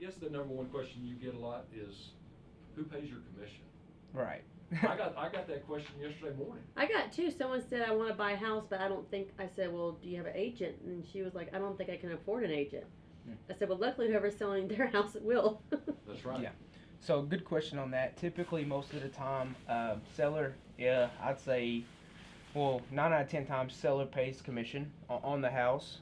guess the number one question you get a lot is, who pays your commission? Right. I got that question yesterday morning. I got two. Someone said, I want to buy a house, but I don't think, I said, well, do you have an agent? And she was like, I don't think I can afford an agent. I said, well, luckily whoever's selling their house will. That's right. Yeah. So good question on that. Typically, most of the time, seller, yeah, I'd say, well, 9 out of 10 times, seller pays commission on the house.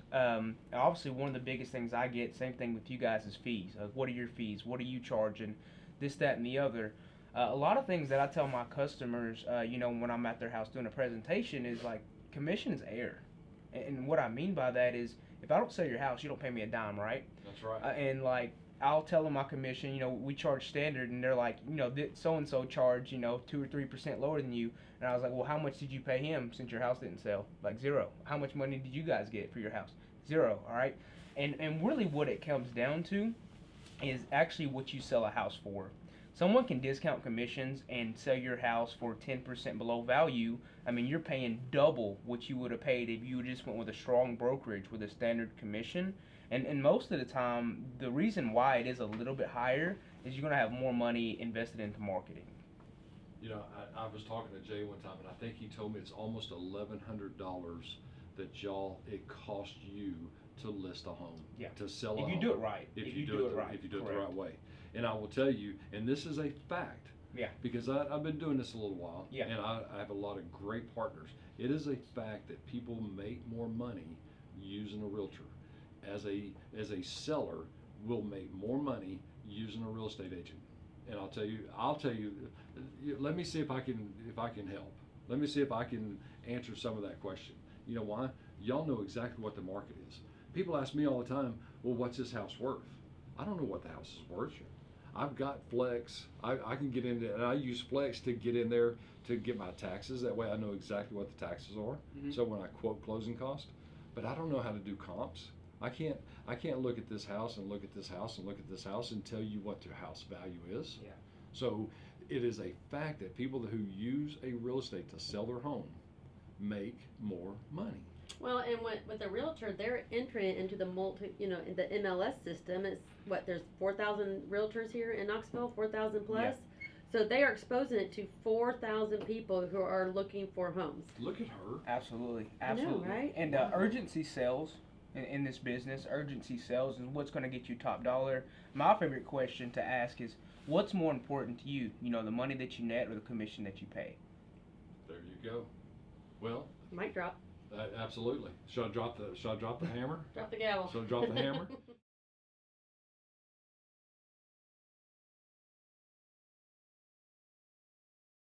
Obviously, one of the biggest things I get, same thing with you guys, is fees. Like, what are your fees? What are you charging? This, that, and the other. A lot of things that I tell my customers, when I'm at their house doing a presentation is like, commission is air. And what I mean by that is, if I don't sell your house, you don't pay me a dime, right? That's right. And like, I'll tell them my commission, we charge standard, and they're like, so-and-so charge, 2 or 3% lower than you. And I was like, well, how much did you pay him since your house didn't sell? Like, zero. How much money did you guys get for your house? Zero, all right? And really what it comes down to is actually what you sell a house for. Someone can discount commissions and sell your house for 10% below value. I mean, you're paying double what you would have paid if you just went with a strong brokerage with a standard commission. And most of the time, the reason why it is a little bit higher is you're going to have more money invested into marketing. I was talking to Jay one time, and I think he told me it's almost $1,100 that it cost you to list a home, to sell a home. If you do it right. If you do it right. If you do it the right way. And I will tell you, and this is a fact, because I've been doing this a little while, and I have a lot of great partners. It is a fact that people make more money using a realtor. As a seller, will make more money using a real estate agent. And I'll tell you, let me see if I can help. Let me see if I can answer some of that question. You know why? Y'all know exactly what the market is. People ask me all the time, well, what's this house worth? I don't know what the house is worth. I've got Flex. I can get into, and I use Flex to get in there to get my taxes. That way I know exactly what the taxes are. So when I quote closing cost, but I don't know how to do comps. I can't look at this house and look at this house and look at this house and tell you what their house value is. So it is a fact that people who use a real estate to sell their home make more money. Well, and with a realtor, they're entering into the in the MLS system. It's there's 4,000 realtors here in Knoxville, 4,000 plus. So they are exposing it to 4,000 people who are looking for homes. Look at her. Absolutely. I know, right? And urgency sells. In this business, urgency sells is what's going to get you top dollar. My favorite question to ask is, what's more important to you? The money that you net or the commission that you pay? There you go. Well, Mic drop. Absolutely. Should I drop the hammer? Drop the gavel. Should I drop the hammer?